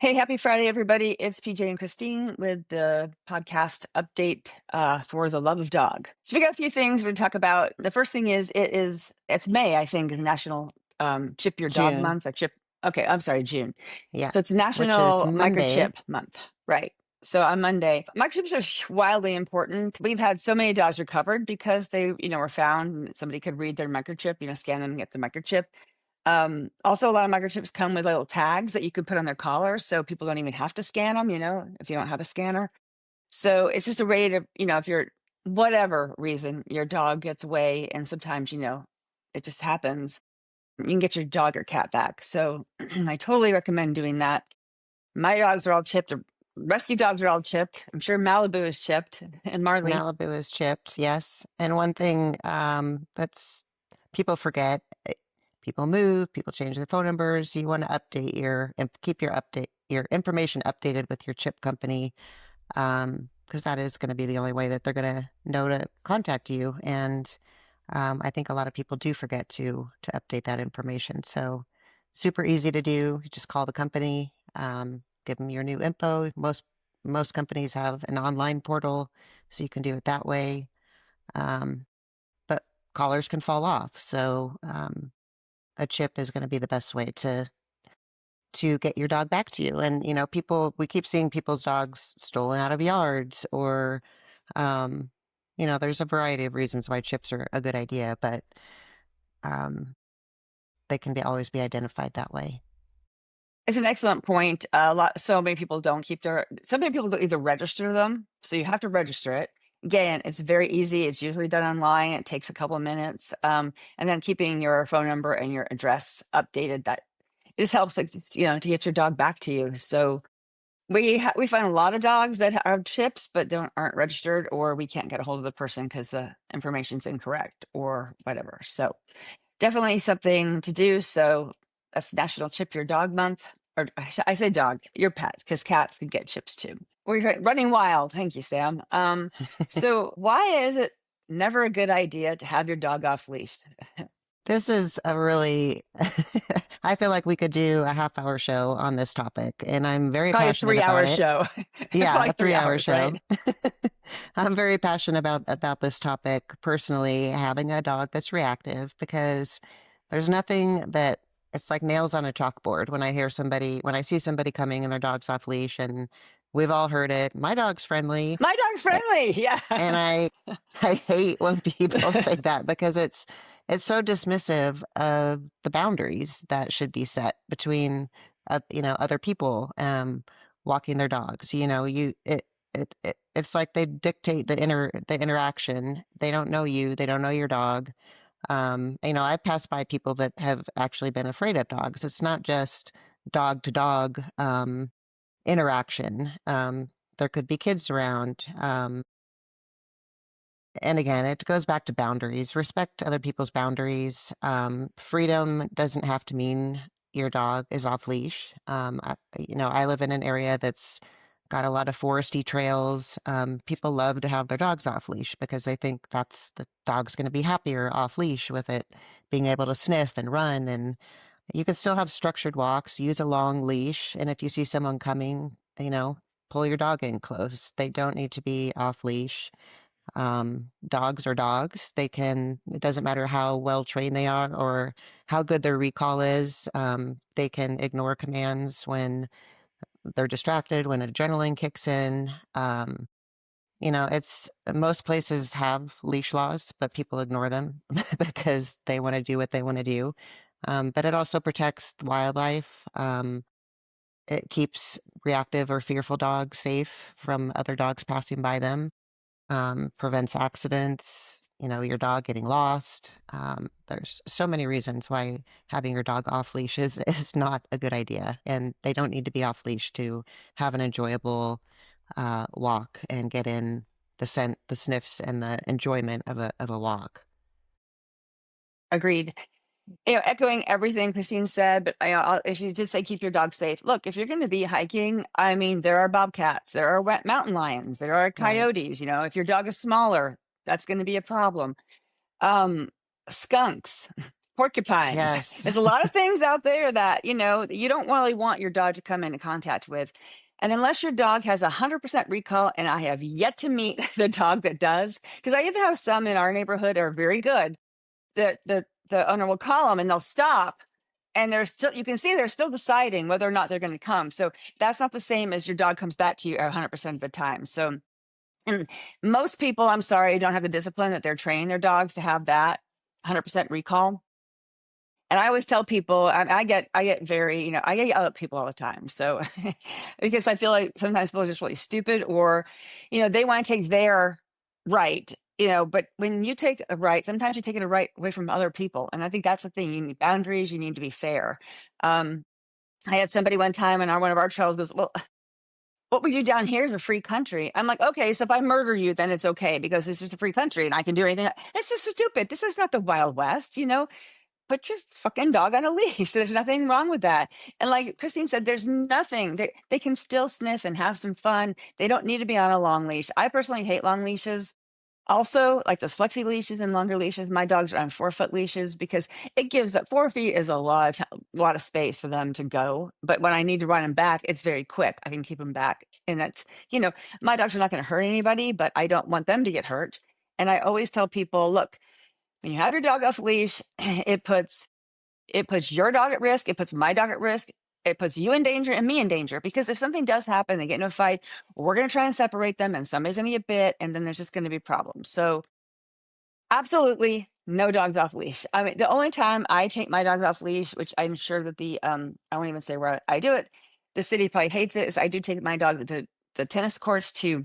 Hey, happy Friday, everybody. It's PJ and Christine with the podcast update for the love of dog. So we got a few things we're going to talk about. The first thing is it's May, I think, is National Chip Your Dog June. Month. Okay, I'm sorry, June. Yeah. So it's Which is National Monday. Microchip Month, right? So on Monday, microchips are wildly important. We've had so many dogs recovered because they, were found. And somebody could read their microchip, scan them and get the microchip. Also, a lot of microchips come with little tags that you can put on their collars, so people don't even have to scan them, if you don't have a scanner. So it's just a way to, if you're whatever reason your dog gets away, and sometimes, it just happens, you can get your dog or cat back. So I totally recommend doing that. My dogs are all chipped. Rescue dogs are all chipped. I'm sure Malibu is chipped, and Marley. Malibu is chipped, yes. And one thing that's people forget, people move, people change their phone numbers. You want to update and keep your information updated with your chip company, because that is going to be the only way that they're going to know to contact you. And I think a lot of people do forget to update that information. So super easy to do. You just call the company, give them your new info. Most companies have an online portal, so you can do it that way. But collars can fall off, so a chip is going to be the best way to get your dog back to you. And we keep seeing people's dogs stolen out of yards, or um, there's a variety of reasons why chips are a good idea, but um, they can always be identified that way. It's an excellent point. So many people don't keep so many people don't either register them. So you have to register it. Again, it's very easy. It's usually done online. It takes a couple of minutes. And then keeping your phone number and your address updated, that it just helps, like, to get your dog back to you. So we find a lot of dogs that have chips but aren't registered, or we can't get a hold of the person because the information's incorrect or whatever. So definitely something to do. So that's National Chip Your Dog Month. Or I say dog, your pet, because cats can get chips too. We're running wild. Thank you, Sam. So why is it never a good idea to have your dog off leash? This is a really, I feel like we could do a half-hour show on this topic, and I'm very Probably a passionate 3 hour about it. show. Yeah, Probably a three 3-hour hours, show. right? I'm very passionate about this topic personally, having a dog that's reactive, because there's nothing that it's like nails on a chalkboard when I see somebody coming and their dog's off leash, and we've all heard it. My dog's friendly. My dog's friendly. Yeah. And I hate when people say that, because it's so dismissive of the boundaries that should be set between other people walking their dogs. It's like they dictate the interaction. They don't know you, they don't know your dog. I've passed by people that have actually been afraid of dogs. It's not just dog to dog interaction. There could be kids around. And again, it goes back to boundaries. Respect other people's boundaries. Freedom doesn't have to mean your dog is off leash. I live in an area that's got a lot of foresty trails. People love to have their dogs off leash because they think the dog's going to be happier off leash with it being able to sniff and run. And you can still have structured walks, use a long leash. And if you see someone coming, pull your dog in close. They don't need to be off leash. Dogs are dogs. It doesn't matter how well trained they are or how good their recall is. They can ignore commands when they're distracted, when adrenaline kicks in. It's most places have leash laws, but people ignore them because they want to do what they want to do. But it also protects wildlife. It keeps reactive or fearful dogs safe from other dogs passing by them. Prevents accidents, your dog getting lost. There's so many reasons why having your dog off leash is not a good idea. And they don't need to be off leash to have an enjoyable walk and get in the scent, the sniffs, and the enjoyment of a walk. Agreed. Echoing everything Christine said, but she did say keep your dog safe. Look, if you're going to be hiking, I mean, there are bobcats, there are wet mountain lions, there are Right. coyotes. If your dog is smaller, that's going to be a problem. Um, Skunks, porcupines. Yes. There's a lot of things out there that, you don't really want your dog to come into contact with. And unless your dog has 100% recall, and I have yet to meet the dog that does, because I even have some in our neighborhood that are very good, that the owner will call them and they'll stop. And they're still, you can see they're still deciding whether or not they're going to come. So that's not the same as your dog comes back to you 100% of the time. So, and most people, I'm sorry, don't have the discipline that they're training their dogs to have that 100% recall. And I always tell people, I get very, I get yelled at people all the time. So, because I feel like sometimes people are just really stupid, or, they want to take their right, but when you take a right, sometimes you take it a right away from other people. And I think that's the thing. You need boundaries. You need to be fair. Um, I had somebody one time, and one of our trails goes, well, what we do down here is a free country. I'm like, okay, so if I murder you, then it's okay because it's just a free country and I can do anything. It's just stupid. This is not the Wild West. Put your fucking dog on a leash. There's nothing wrong with that. And like Christine said, there's nothing. They can still sniff and have some fun. They don't need to be on a long leash. I personally hate long leashes. Also, like those flexi leashes and longer leashes, my dogs are on 4-foot leashes because it gives that 4 feet is a lot of space for them to go. But when I need to run them back, it's very quick. I can keep them back. And my dogs are not going to hurt anybody, but I don't want them to get hurt. And I always tell people, look, when you have your dog off leash, it puts your dog at risk. It puts my dog at risk. It puts you in danger and me in danger, because if something does happen, they get in a fight, we're going to try and separate them and somebody's going to get bit, and then there's just going to be problems. So absolutely no dogs off leash. I mean, the only time I take my dogs off leash, which I'm sure that I won't even say where I do it, the city probably hates it, is I do take my dog to the tennis courts to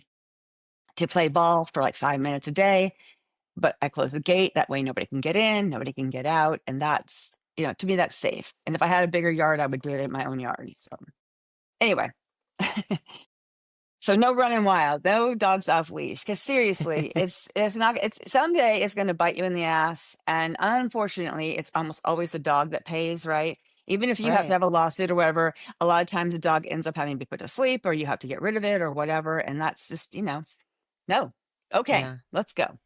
play ball for like 5 minutes a day, but I close the gate. That way nobody can get in, nobody can get out. And that's, to me, that's safe. And if I had a bigger yard, I would do it in my own yard. So anyway, so no running wild, no dogs off leash. Because seriously, it's not, it's someday it's going to bite you in the ass. And unfortunately, it's almost always the dog that pays, right? Even if you have to Right. have a lawsuit or whatever, a lot of times the dog ends up having to be put to sleep, or you have to get rid of it or whatever. And that's just, no. Okay, Yeah. let's go.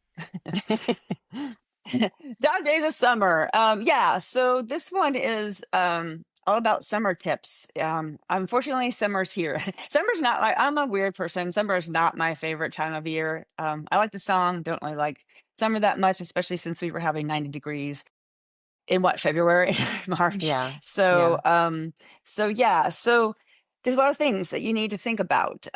Dog days of summer. Yeah, so this one is all about summer tips. Unfortunately, summer's here. Summer's not like, I'm a weird person. Summer is not my favorite time of year. I like the song, don't really like summer that much, especially since we were having 90 degrees in February, March. Yeah. So, Yeah. yeah, so there's a lot of things that you need to think about.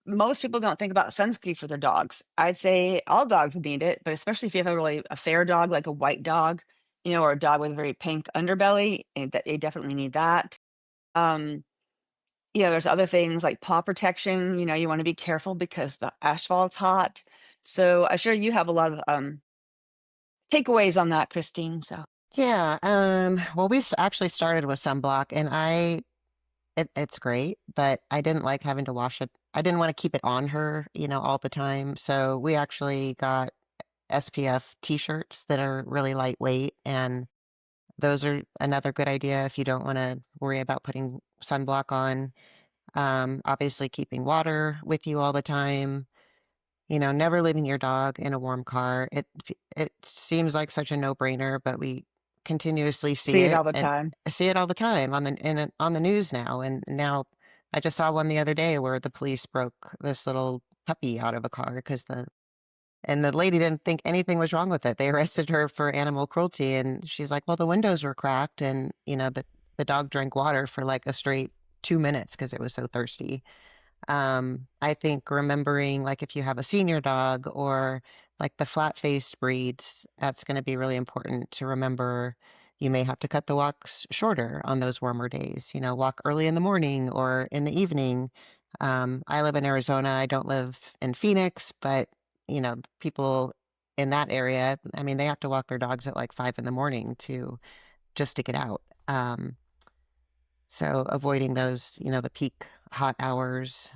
Most people don't think about sunscreen for their dogs. I'd say all dogs need it, but especially if you have a fair dog, like a white dog, or a dog with a very pink underbelly, that they definitely need that. Um, there's other things like paw protection. You want to be careful because the asphalt's hot. So I'm sure you have a lot of takeaways on that, Christine. So Yeah. Well, actually started with sunblock, and it's great, but I didn't like having to wash it. I didn't want to keep it on her, all the time. So we actually got SPF t-shirts that are really lightweight, and those are another good idea if you don't want to worry about putting sunblock on. Obviously keeping water with you all the time, never leaving your dog in a warm car. It seems like such a no-brainer, but we continuously see see it it all the and time. see it all the time on the news now. And now I just saw one the other day where the police broke this little puppy out of a car because the lady didn't think anything was wrong with it. They arrested her for animal cruelty, and she's like, "Well, the windows were cracked, and the dog drank water for like a straight 2 minutes because it was so thirsty." I think remembering, like, if you have a senior dog or like the flat-faced breeds, that's going to be really important to remember. You may have to cut the walks shorter on those warmer days, walk early in the morning or in the evening. I live in Arizona. I don't live in Phoenix, but, people in that area, I mean, they have to walk their dogs at like 5 in the morning just to get out. So avoiding those, the peak hot hours.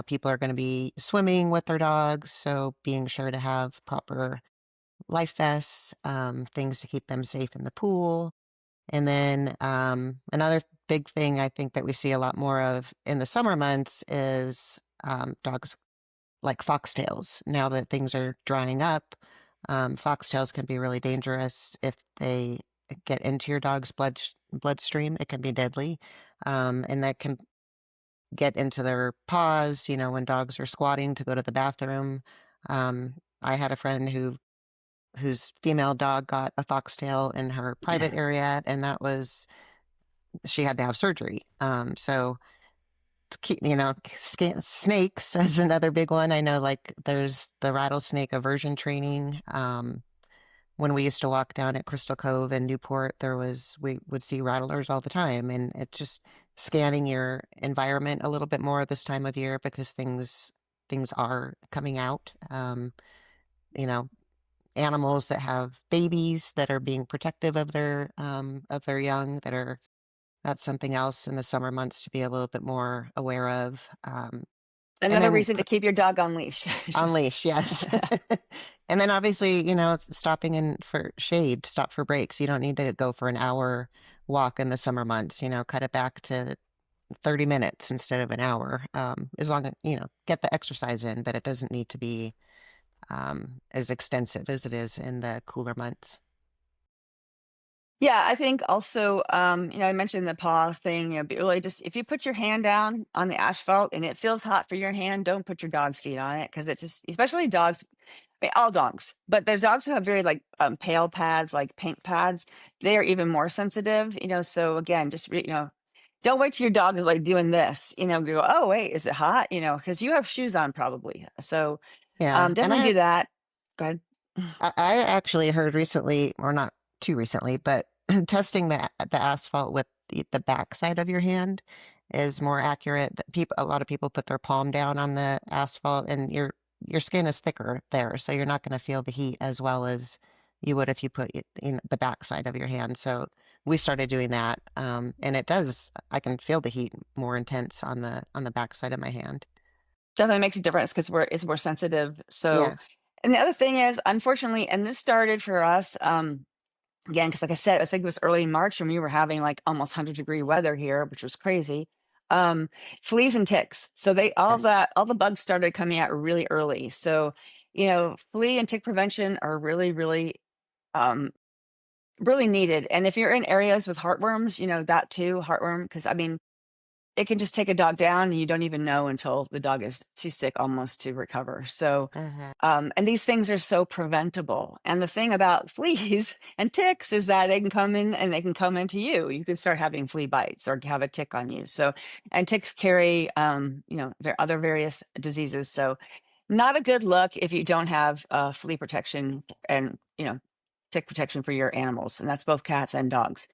People are going to be swimming with their dogs, so being sure to have proper life vests, things to keep them safe in the pool. And then another big thing I think that we see a lot more of in the summer months is dogs like foxtails. Now that things are drying up, Foxtails can be really dangerous if they get into your dog's bloodstream. It can be deadly, and that can get into their paws. You know, when dogs are squatting to go to the bathroom. I had a friend whose female dog got a foxtail in her private area, and that was she had to have surgery. So you know, snakes is another big one. I know, like there's the rattlesnake aversion training. When we used to walk down at Crystal Cove in Newport, we would see rattlers all the time, and it just scanning your environment a little bit more this time of year because things are coming out. You know, animals that have babies that are being protective of their young that's something else in the summer months to be a little bit more aware of. And Another then reason to keep your dog on leash. on leash, yes. And then obviously, you know, stopping in for shade, stop for breaks. You don't need to go for an hour walk in the summer months, you know, cut it back to 30 minutes instead of an hour. As long as, you know, get the exercise in, but it doesn't need to be as extensive as it is in the cooler months. Yeah, I think also, I mentioned the paw thing, but really just if you put your hand down on the asphalt and it feels hot for your hand, don't put your dog's feet on it because it just, especially dogs, I mean, all dogs, but there's dogs who have very like pale pads, like pink pads. They are even more sensitive, So again, just, don't wait till your dog is like doing this, go, oh, wait, is it hot? Because you have shoes on probably. So Yeah. And definitely do that. Go ahead. I actually heard recently, or not too recently, but testing the asphalt with the backside of your hand is more accurate. A lot of people put their palm down on the asphalt, and your skin is thicker there, so you're not going to feel the heat as well as you would if you put it in the backside of your hand. So we started doing that, and it does. I can feel the heat more intense on the backside of my hand. Definitely makes a difference because it's more sensitive. So, Yeah. and the other thing is, unfortunately, and this started for us, again, because like I said, I think it was early March and we were having like almost 100-degree weather here, which was crazy. Um, Fleas and ticks. So Yes. all the bugs started coming out really early. So, flea and tick prevention are really, really, um, really needed. And if you're in areas with heartworms, that too, heartworm, because I mean, it can just take a dog down and you don't even know until the dog is too sick almost to recover. So, Uh-huh. and these things are so preventable. And the thing about fleas and ticks is that they can come in and they can come into you. You can start having flea bites or have a tick on you. So, and ticks carry, other various diseases. So, not a good look if you don't have flea protection and, tick protection for your animals. And that's both cats and dogs.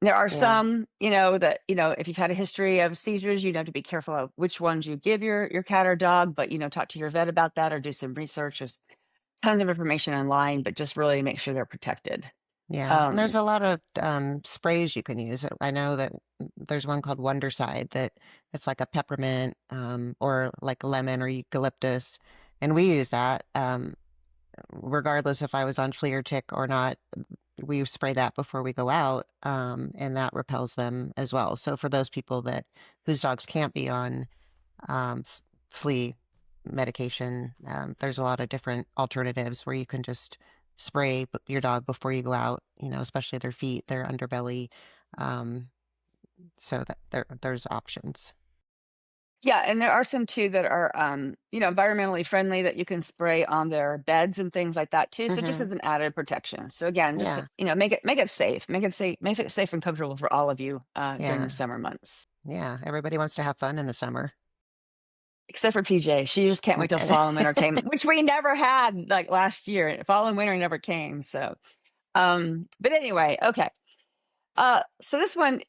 There are Yeah. some, that, if you've had a history of seizures, you have to be careful of which ones you give your cat or dog, but, talk to your vet about that or do some research. There's tons of information online, but just really make sure they're protected. Yeah, and Um, there's a lot of sprays you can use. I know that there's one called Wondercide that it's like a peppermint or like lemon or eucalyptus, and we use that regardless if I was on flea or tick or not. We spray that before we go out, and that repels them as well. So for those people that whose dogs can't be on flea medication. There's a lot of different alternatives where you can just spray your dog before you go out, you know, especially their feet, their underbelly. Um, so that there's options. yeah, and there are some too that are, environmentally friendly that you can spray on their beds and things like that too. So just Hmm. as an added protection. So again, just, Yeah, make it safe and comfortable for all of you during the yeah, summer months. yeah. Everybody wants to have fun in the summer. Except for PJ. She just can't wait till fall and winter came, which we never had like last year. Fall and winter never came. So, but anyway, okay. So next one,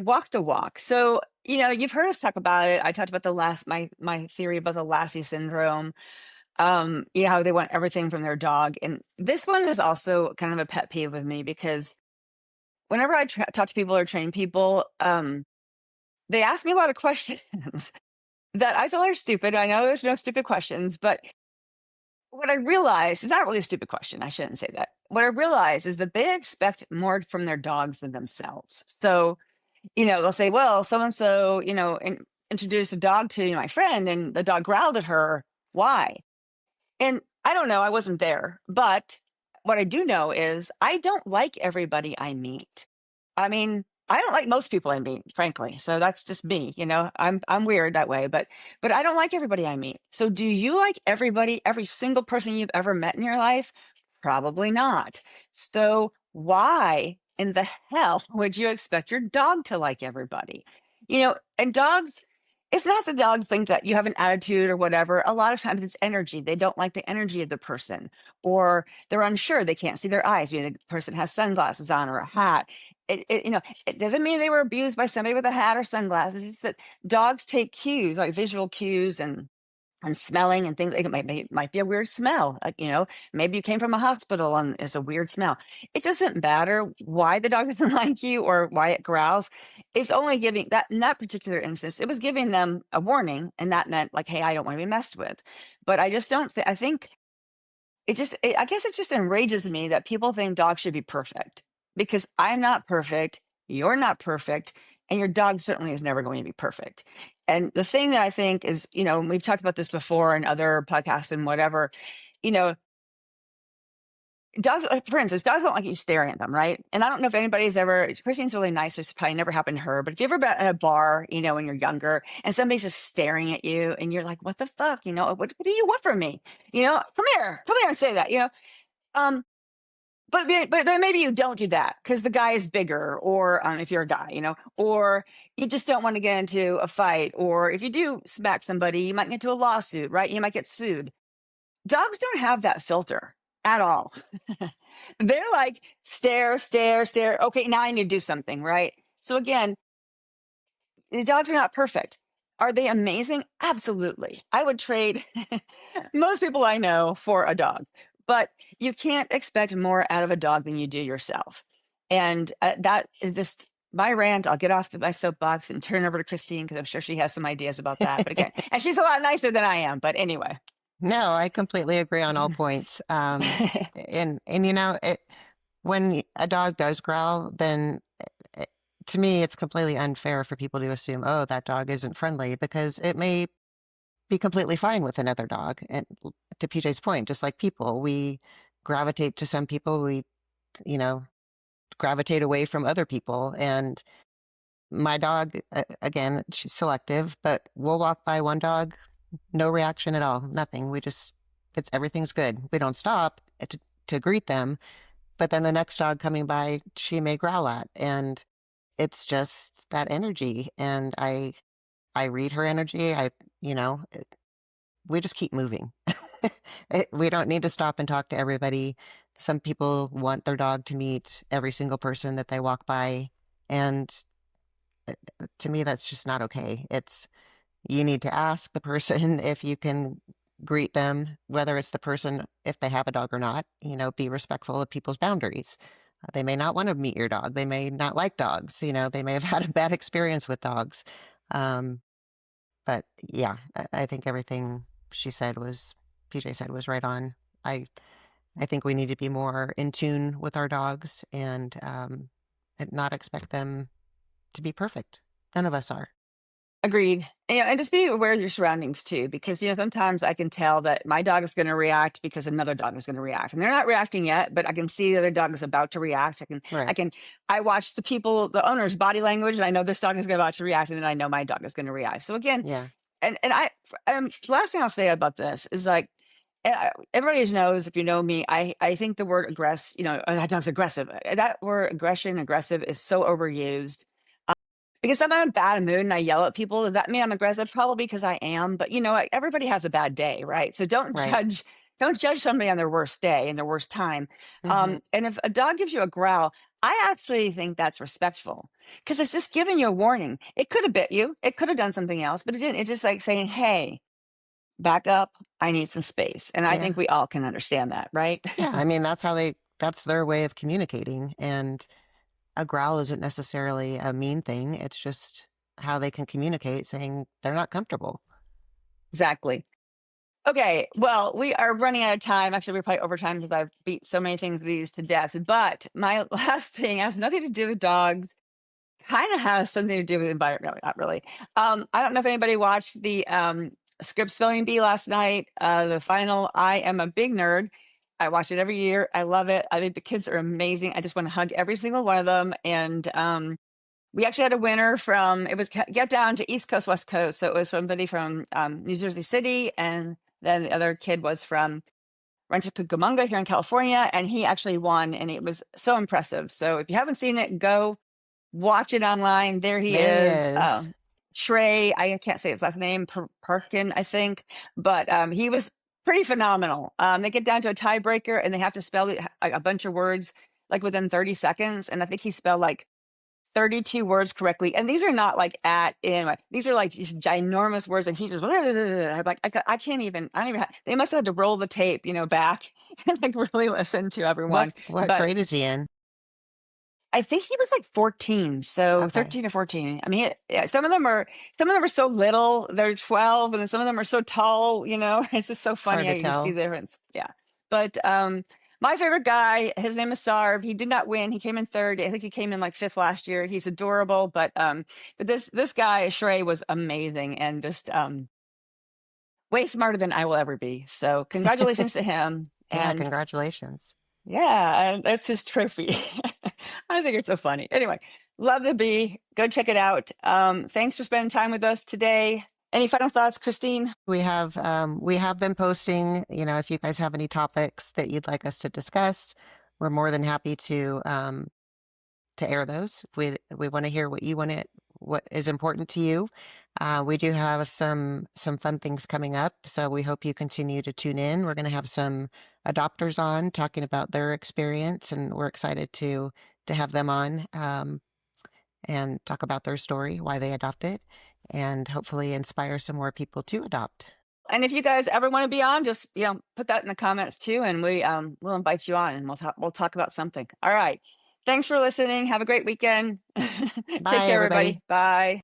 walk the walk. So, you've heard us talk about it. I talked about my theory about the Lassie syndrome. How they want everything from their dog. And this one is also kind of a pet peeve with me because whenever I talk to people or train people, they ask me a lot of questions that I feel are stupid. I know there's no stupid questions, but what I realize it's not really a stupid question. I shouldn't say that. What I realize is that they expect more from their dogs than themselves. So, they'll say, well, so and so, introduced a dog to my friend and the dog growled at her. Why? I don't know, I wasn't there, but what I do know is I don't like everybody I meet. I mean, I don't like most people I meet, frankly. So that's just me, you know. I'm weird that way, but I don't like everybody I meet. So do you like everybody, every single person you've ever met in your life? Probably not. So why in the hell would you expect your dog to like everybody? You know, and dogs, it's not that dogs think that you have an attitude or whatever. A lot of times it's energy. They don't like the energy of the person, or they're unsure. They can't see their eyes. Maybe the person has sunglasses on or a hat. It doesn't mean they were abused by somebody with a hat or sunglasses. It's just that dogs take cues, like visual cues and smelling and things. Like it might be a weird smell. Maybe you came from a hospital and it's a weird smell. It doesn't matter why the dog doesn't like you or why it growls. It's only giving that in that particular instance, it was giving them a warning, and that meant like, hey, I don't want to be messed with. But I just don't. I think I guess it just enrages me that people think dogs should be perfect, because I'm not perfect, you're not perfect, and your dog certainly is never going to be perfect. And the thing that I think is, we've talked about this before in other podcasts and whatever, you know, dogs, for instance, dogs don't like you staring at them, right? And I don't know if anybody's ever, Christine's really nice, so it's probably never happened to her, but if you ever been at a bar, when you're younger and somebody's just staring at you and you're like, what the fuck? What do you want from me? Come here and say that, um, but then maybe you don't do that because the guy is bigger, or if you're a guy, or you just don't want to get into a fight, or if you do smack somebody, you might get into a lawsuit, right? You might get sued. Dogs don't have that filter at all. They're like stare, stare, stare. Okay, now I need to do something, right? So again, the dogs are not perfect. Are they amazing? Absolutely. I would trade most people I know for a dog, but you can't expect more out of a dog than you do yourself. And that is just my rant. I'll get off my soapbox and turn over to Christine because I'm sure she has some ideas about that. But again, and she's a lot nicer than I am. But anyway. No, I completely agree on all points. And when a dog does growl, then uh, to me, it's completely unfair for people to assume, oh, that dog isn't friendly, because it may be completely fine with another dog. And to PJ's point, just like people, we gravitate to some people, we, you know, gravitate away from other people. And my dog, again, she's selective, but we'll walk by one dog, no reaction at all, nothing. Everything's good. We don't stop to greet them, but then the next dog coming by, she may growl at, and it's just that energy. And I read her energy. We just keep moving. We don't need to stop and talk to everybody. Some people want their dog to meet every single person that they walk by, and to me, that's just not okay. You need to ask the person if you can greet them, whether it's the person, if they have a dog or not. Be respectful of people's boundaries. They may not want to meet your dog. They may not like dogs. They may have had a bad experience with dogs. Um, but yeah, I think everything PJ said was right on. I think we need to be more in tune with our dogs, and not expect them to be perfect. None of us are. Agreed. And just be aware of your surroundings too, because sometimes I can tell that my dog is going to react because another dog is going to react, and they're not reacting yet, but I can see the other dog is about to react. Right. I watch the owner's body language, and I know this dog is about to react, and then I know my dog is going to react. So again, Yeah. and last thing I'll say about this is like, everybody knows, if you know me, I think the word that dog's aggressive. That word aggression, aggressive is so overused. Because I'm in a bad mood and I yell at people, does that mean I'm aggressive? Probably because I am, but everybody has a bad day, right? So Right. don't judge somebody on their worst day and their worst time. Hmm. And if a dog gives you a growl, I actually think that's respectful, because it's just giving you a warning. It could have bit you, it could have done something else, but it didn't. It's just like saying, hey, back up. I need some space. And I Yeah. think we all can understand that, right? Yeah. I mean, that's their way of communicating. And a growl isn't necessarily a mean thing. It's just how they can communicate, saying they're not comfortable. Exactly. Okay, well, we are running out of time. Actually, we're probably over time because I've beat so many things these to death. But my last thing has nothing to do with dogs. Kind of has something to do with environment. No, not really. I don't know if anybody watched the script spelling bee last night. The final, I am a big nerd. I watch it every year. I love it. I think the kids are amazing. I just want to hug every single one of them. And we actually had a winner from, it was get down to East Coast, West Coast. So it was somebody from New Jersey City. And then the other kid was from Rancho Cucamonga here in California. And he actually won. And it was so impressive. So if you haven't seen it, go watch it online. There he There he is. is. Trey, I can't say his last name, Perkin, I think, but he was pretty phenomenal. They get down to a tiebreaker and they have to spell a bunch of words like within 30 seconds. And I think he spelled like 32 words correctly. And these are not like at, in, like, these are like just ginormous words. And he just, I'm like, I can't even, I don't even, they must have had to roll the tape, back and like really listen to What everyone. what But grade is he in? I think he was like 14, so Okay. 13 or 14. I mean, yeah, some of them are so little, they're 12, and then some of them are so tall, It's just so It's hard funny how to you just see tell. the difference. Yeah. But my favorite guy, his name is Sarv. He did not win. He came in third. I think he came in like fifth last year. He's adorable, but this guy, Shrey, was amazing and just way smarter than I will ever be. So congratulations to him. Yeah, And congratulations. yeah, and that's his trophy. I think it's so funny. Anyway, love the bee. Go check it out. Thanks for spending time with us today. Any final thoughts, Christine? We have been posting, if you guys have any topics that you'd like us to discuss, we're more than happy to air those. We want to hear what is important to you. We do have some fun things coming up, so we hope you continue to tune in. We're going to have some adopters on talking about their experience, and we're excited to have them on and talk about their story, why they adopted, and hopefully inspire some more people to adopt. And if you guys ever want to be on, just put that in the comments too, and we'll invite you on, and we'll talk about something. All right. Thanks for listening. Have a great weekend. Take Bye, care, everybody. everybody. Bye.